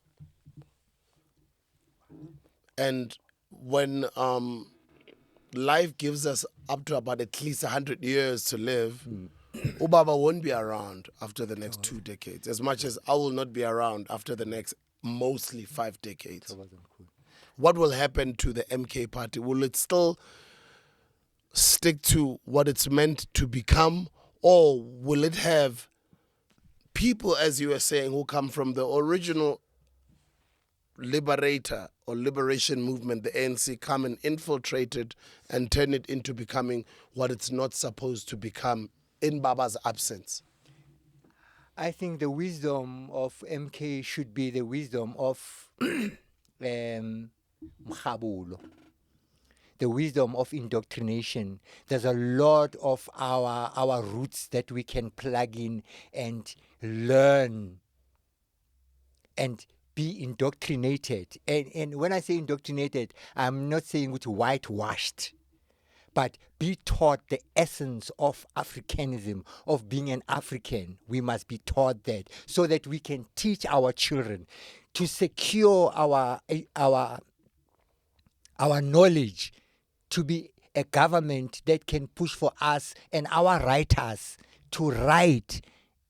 A: And when life gives us up to about at least 100 years to live, Ubaba won't be around after the next 2 decades, as much as I will not be around after the next mostly 5 decades. What will happen to the MK party? Will it still stick to what it's meant to become, or will it have people, as you were saying, who come from the original liberator or liberation movement, the ANC, come and infiltrate it and turn it into becoming what it's not supposed to become in Baba's absence?
B: I think the wisdom of MK should be the wisdom of Mkhabulo, the wisdom of indoctrination. There's a lot of our roots that we can plug in and learn and be indoctrinated. And when I say indoctrinated, I'm not saying it's whitewashed, but be taught the essence of Africanism, of being an African. We must be taught that so that we can teach our children to secure our knowledge, to be a government that can push for us and our writers to write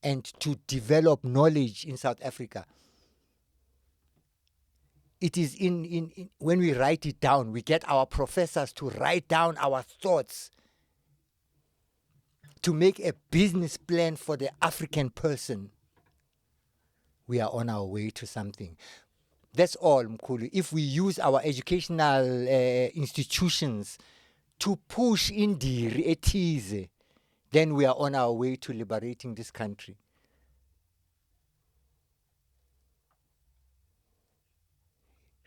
B: and to develop knowledge in South Africa. It is in when we write it down, we get our professors to write down our thoughts, to make a business plan for the African person. We are on our way to something. That's all, Mkhulu. If we use our educational institutions to push indiri ethize, then we are on our way to liberating this country.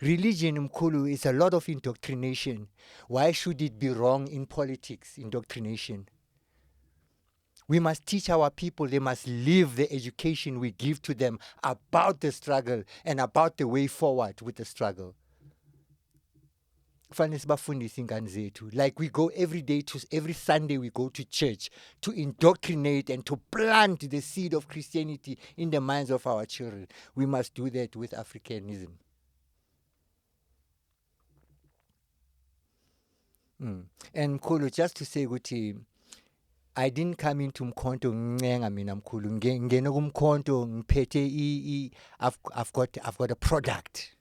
B: Religion, Mkhulu, is a lot of indoctrination. Why should it be wrong in politics, indoctrination? We must teach our people, they must live the education we give to them about the struggle and about the way forward with the struggle. Like we go every Sunday we go to church to indoctrinate and to plant the seed of Christianity in the minds of our children. We must do that with Africanism. And Mkhulu, just to say Guti, I didn't come into Mkhonto ngenga mina Mkhulu. Ngene kumkhonto ngiphethe I've got a product.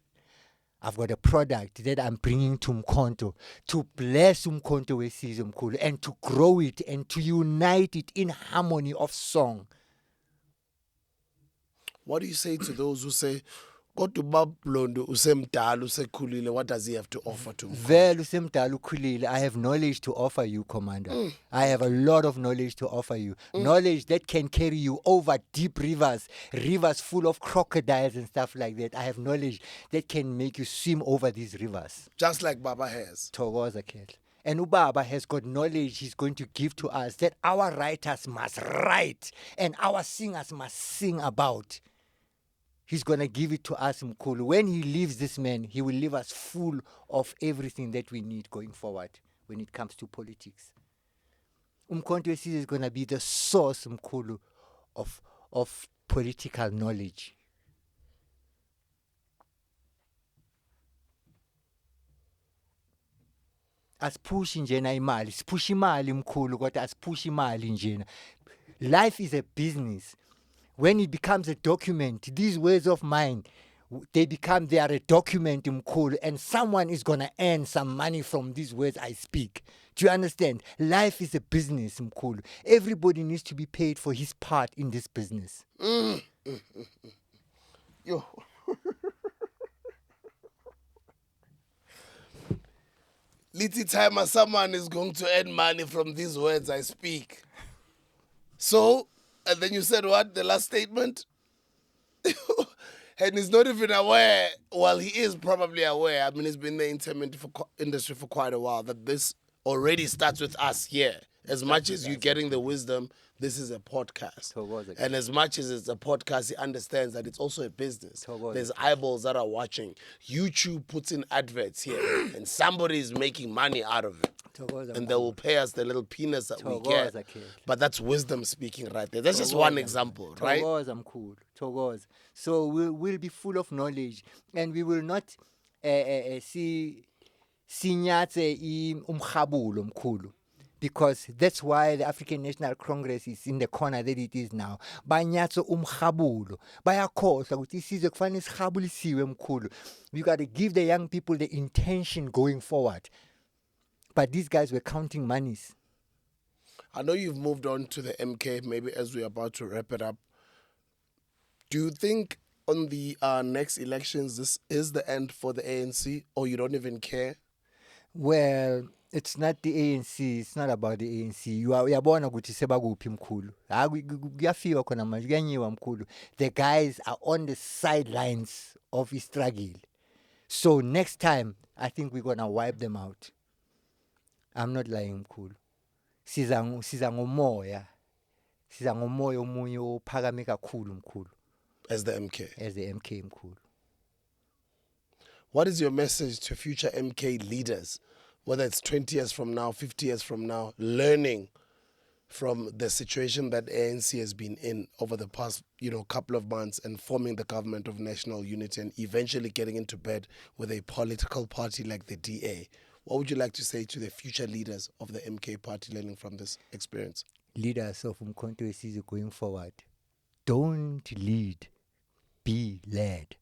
B: I've got a product that I'm bringing to Mkhonto to bless Mkhonto wesizwe Mkhulu and to grow it and to unite it in harmony of song.
A: What do you say to those who say, kodwa Blondie usemdala usekhulile, what does he have to offer to Mkhonto?
B: Vele usemdala ukhulile, I have knowledge to offer you, Commander. I have a lot of knowledge to offer you. Knowledge that can carry you over deep rivers full of crocodiles and stuff like that. I have knowledge that can make you swim over these rivers.
A: Just like Baba has.
B: Thokoza Ketla. And Ubaba has got knowledge he's going to give to us that our writers must write and our singers must sing about. He's going to give it to us, Mkhulu. When he leaves this man, he will leave us full of everything that we need going forward when it comes to politics. Umkhonto wesizwe is going to be the source, Mkhulu, of political knowledge. Asiphushi njena imali, siphushi imali Mkhulu, kodwa asiphushi imali njena. Life is a business. When it becomes a document, these words of mine, they are a document, Mkhulu, and someone is going to earn some money from these words I speak. Do you understand? Life is a business, Mkhulu. Everybody needs to be paid for his part in this business.
A: Yo. Little time someone is going to earn money from these words I speak. So, and then you said what? The last statement? And he's not even aware. Well, he is probably aware. I mean, he's been in the entertainment industry for quite a while, that this already starts with us here. As much as you're getting the wisdom, this is a podcast. And as much as it's a podcast, he understands that it's also a business. There's eyeballs that are watching. YouTube puts in adverts here, and somebody is making money out of it. And they will pay us the little peanuts that we get. But that's wisdom speaking right there. That's just one example, right?
B: So we'll be full of knowledge, and we will not see sinyatse umkhabulo mkhulu. Because that's why the African National Congress is in the corner that it is now. Banyatso umkhabulo. Bayakhohlwa ukuthi isizwe kufanele sikhabulisiwe mkhulu. We got to give the young people the intention going forward But these guys were counting monies.
A: I know you've moved on to the MK, maybe as we're about to wrap it up. Do you think on the next elections, this is the end for the ANC, or you don't even care?
B: Well, it's not the ANC, it's not about the ANC. Uyabona ukuthi sebakuphi mkhulu. Kuyafika khona manje kuyanyiwa mkhulu. The guys are on the sidelines of the struggle. So next time, I think we're going to wipe them out. I'm not lying mkhulu. Siza ngomoya. Siza ngomoya omunye ophakame kakhulu mkhulu.
A: As the MK.
B: As the MK mkhulu.
A: What is your message to future MK leaders, whether it's 20 years from now, 50 years from now, learning from the situation that ANC has been in over the past, couple of months and forming the government of national unity and eventually getting into bed with a political party like the DA? What would you like to say to the future leaders of the MK party learning from this experience?
B: Leaders of Umkhonto weSizwe going forward, don't lead, be led.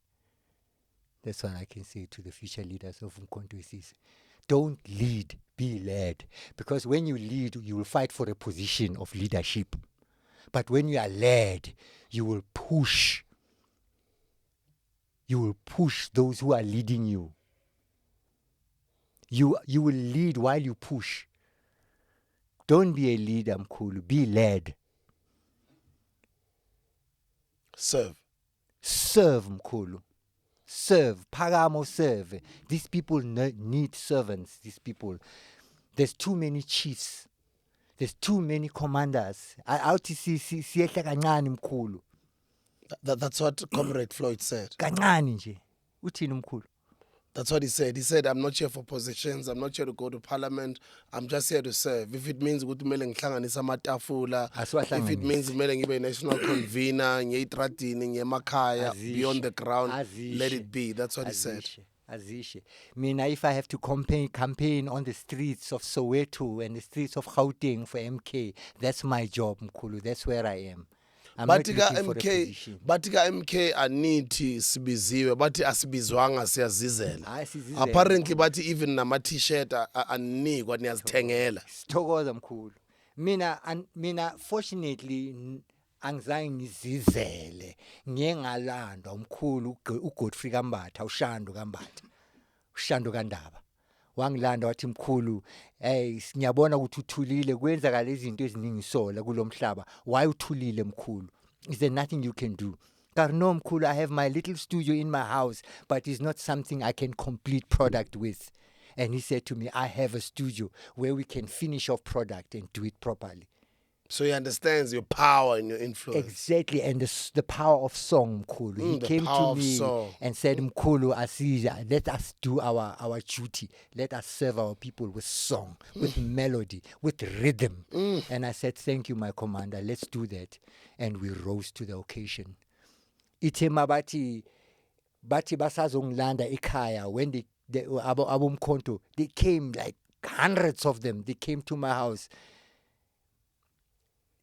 B: That's what I can say to the future leaders of Umkhonto weSizwe. Don't lead, be led. Because when you lead, you will fight for a position of leadership. But when you are led, you will push. You will push those who are leading you. You will lead while you push. Don't be a leader, mkhulu. Be led.
A: Serve.
B: Serve, mkhulu. Serve. Phakama serve. These people need servants. These people. There's too many chiefs. There's too many commanders. Siyehla kancane mkhulu.
A: That's what Comrade Floyd said.
B: Kancane nje. Uthini mkhulu?
A: That's what he said. He said, I'm not here for positions. I'm not here to go to parliament. I'm just here to serve. If it means ukuthi kumele ngihlanganise amatafula, if it means kumele ngibe national convener, ngiyitradini, ngiyemakhaya, beyond the ground, let it be. That's what he said.
B: Azishe. Mina, if I have to campaign on the streets of Soweto and the streets of Gauteng for MK, that's my job, mkhulu. That's where I am. I'm not looking for a position.
A: Bathi ka MK anithi sibiziwe, bathi asibizwanga siyazizela. Apparently bathi even nama t-shirt anikwa niyazithengela.
B: Sithokoza mkhulu. Mina fortunately angizange ngizizele. Ngiye ngalandwa umkhulu uGodfrey Kambatha, uShando Kambatha. uShando Kandaba. Wangilanda wathi mkhulu, ngiyabona ukuthi uthulile kwenzakala izinto eziningi sola kulomhlaba. Why uthulile mkhulu? Is there nothing you can do? No mkhulu, I have my little studio in my house, but it's not something I can complete product with. And he said to me, I have a studio where we can finish off product and do it properly.
A: So he understands your power and your influence.
B: Exactly, and the power of song, Mkhulu. He came to me and said, Mkhulu, Asija, let us do our duty. Let us serve our people with song, with melody, with rhythm. And I said, thank you, my commander. Let's do that. And we rose to the occasion. Ithema bati basazongilanda ekhaya when they abomkhonto, they came like hundreds of them. They came to my house.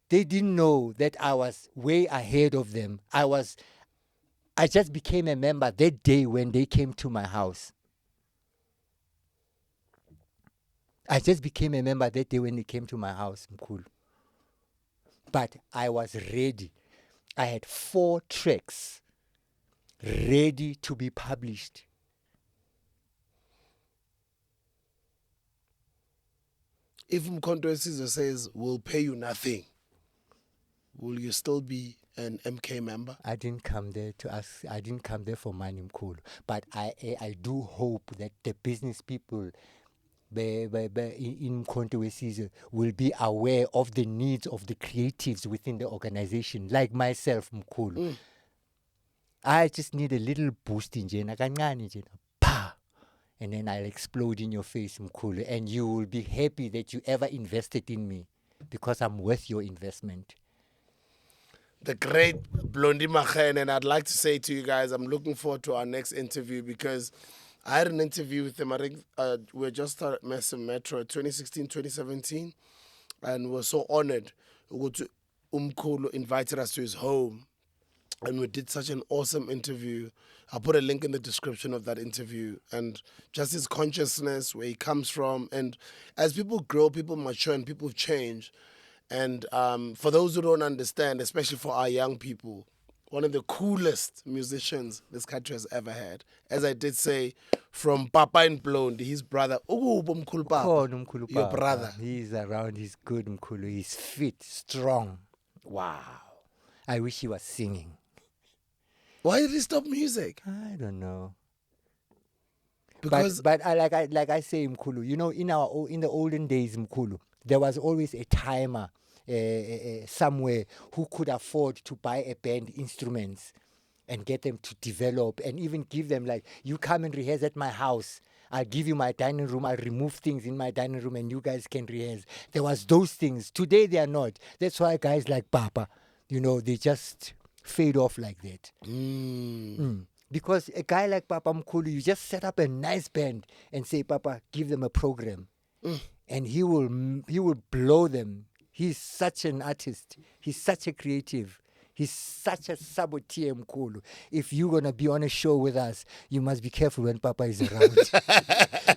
B: They didn't know that I was way ahead of them. I just became a member that day when they came to my house. I just became a member that day when they came to my house, Mkhulu. But I was ready. I had 4 tracks ready to be published.
A: If Umkhonto weSizwe says, we'll pay you nothing, will you still be an MK member?
B: I didn't come there to ask. I didn't come there for money, Mkhulu. But I do hope that the business people in Umkhonto weSizwe will be aware of the needs of the creatives within the organization, like myself, Mkhulu. I just need a little boost in Jena, and then I'll explode in your face, Mkhulu, and you will be happy that you ever invested in me because I'm worth your investment.
A: The great Blondie Makhene, and I'd like to say to you guys, I'm looking forward to our next interview because I had an interview with him. I think we just started Massive Metro 2016, 2017, and we're so honored. Umkhulu invited us to his home and we did such an awesome interview. I'll put a link in the description of that interview, and just his consciousness, where he comes from. And as people grow, people mature, and people change. And for those who don't understand, especially for our young people, one of the coolest musicians this country has ever had. As I did say, from Papa and Blondie, his brother, Mkhulu Papa,
B: Khona umkhulu
A: your
B: Papa.
A: brother.
B: He's around, he's good Mkhulu, he's fit, strong. Wow. I wish he was singing.
A: Why did he stop music?
B: I don't know.
A: Because
B: But like I say, Mkhulu, you know, in the olden days, Mkhulu, there was always a timer somewhere who could afford to buy a band instruments and get them to develop, and even give them, like, you come and rehearse at my house. I'll give you my dining room. I'll remove things in my dining room and you guys can rehearse. There was those things. Today they are not. That's why guys like Papa, you know, they just fade off like that. Because a guy like Papa Mkhulu, you just set up a nice band and say, Papa, give them a program. And he will blow them. He's such an artist. He's such a creative. He's such a saboteur, Mkhulu. If you're going to be on a show with us, you must be careful when Papa is around.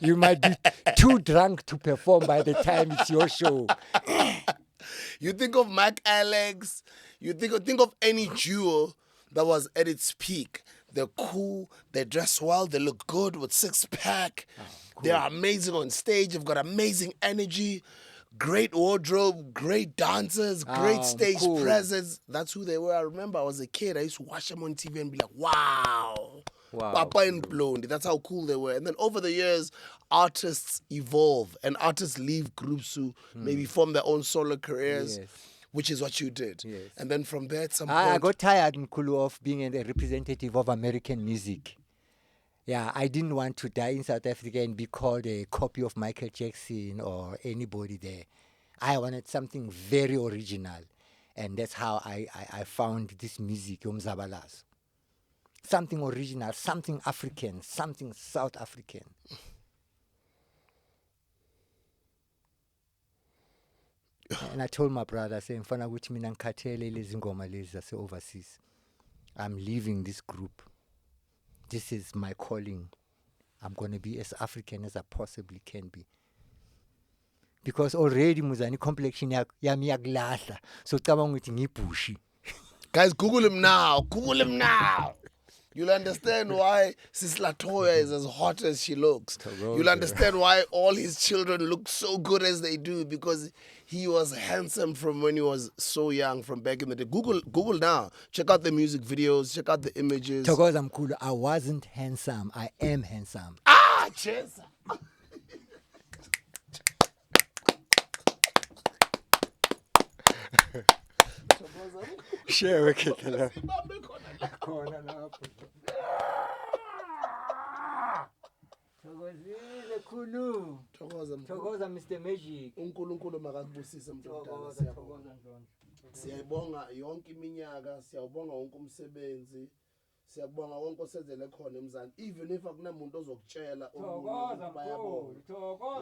B: You might be too drunk to perform by the time it's your show.
A: you think of Mac Alex, you think of any duo that was at its peak. They're cool, they dress well, they look good with six-pack. Cool. They're amazing on stage, they've got amazing energy. Great wardrobe, great dancers, great stage presence. That's who they were. I remember I was a kid. I used to watch them on TV and be like, wow. Papa and Blondie. That's how cool they were. And then over the years, artists evolve and artists leave groups to maybe form their own solo careers, which is what you did.
B: Yes.
A: And then from there, at some point...
B: I got tired, Mkhulu, of being a representative of American music. Yeah, I didn't want to die in South Africa and be called a copy of Michael Jackson or anybody there. I wanted something very original. And that's how I found this music, Tshabalala. Something original, something African, something South African. And I told my brother, I said, mfana ukuthi mina ngikhathele lezi ngoma lezi zase overseas. I'm leaving this group. This is my calling. I'm going to be as African as I possibly can be. Because already muzani complexion yami yakulahla. So cabanga ukuthi ngibhushi.
A: Guys, Google him now. Google him now. You'll understand why Sis Latoya is as hot as she looks. You'll understand why all his children look so good as they do, because he was handsome from when he was so young, from back in the day. Google now. Check out the music videos. Check out the images.
B: Thokoza Mkhulu, I wasn't handsome. I am handsome.
A: Ah, cheers.
B: Share with it. Thokoza Mr. Magic.
A: uNkulunkulu makakubusise mntwana. Siyabonga yonke iminyaka, siyabonga wonke umsebenzi. Siyabonga wonke osenzele khona emzansi. Even if akunamuntu ozokutshela ukuthi bayabonga.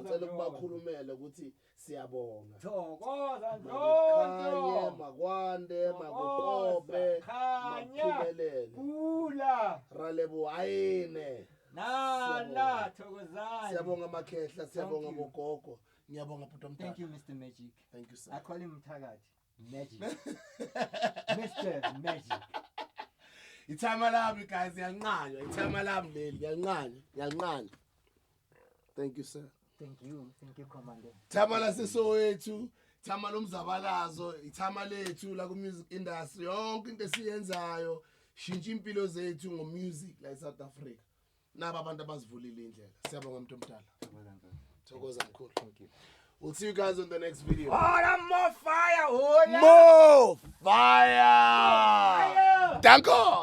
A: Ngicela ukubakhulumele ukuthi siyabonga.
B: Thokoza
A: Khanye makwande makupope makuphumelele.
B: Kula.
A: Ralebo ayine.
B: Nala thokozani.
A: Siyabonga Makhehla, siyabonga bogogo. Ngiyabonga bhuti omdala.
B: Thank you, Mr. Magic.
A: Thank you, sir.
B: I call him Tagati. Magic. Mr. Magic.
A: Ithama lami guys, yanqanywa. Ithama lami leli yanqanywa. Thank you, sir.
B: Thank you, Commander.
A: Ithama laseSoweto, ithama lomzabalazo, ithama lethu la ku music industry. Yonke into esiyenzayo, shintsha impilo zethu ngomusic la eSouth Africa. Naba abantu abasivulile indlela. Siyabonga umuntu omdala. Thokoza mkhulu.
B: Thank you.
A: We'll see you guys on the next video.
B: More fire!
A: More fire! Danko!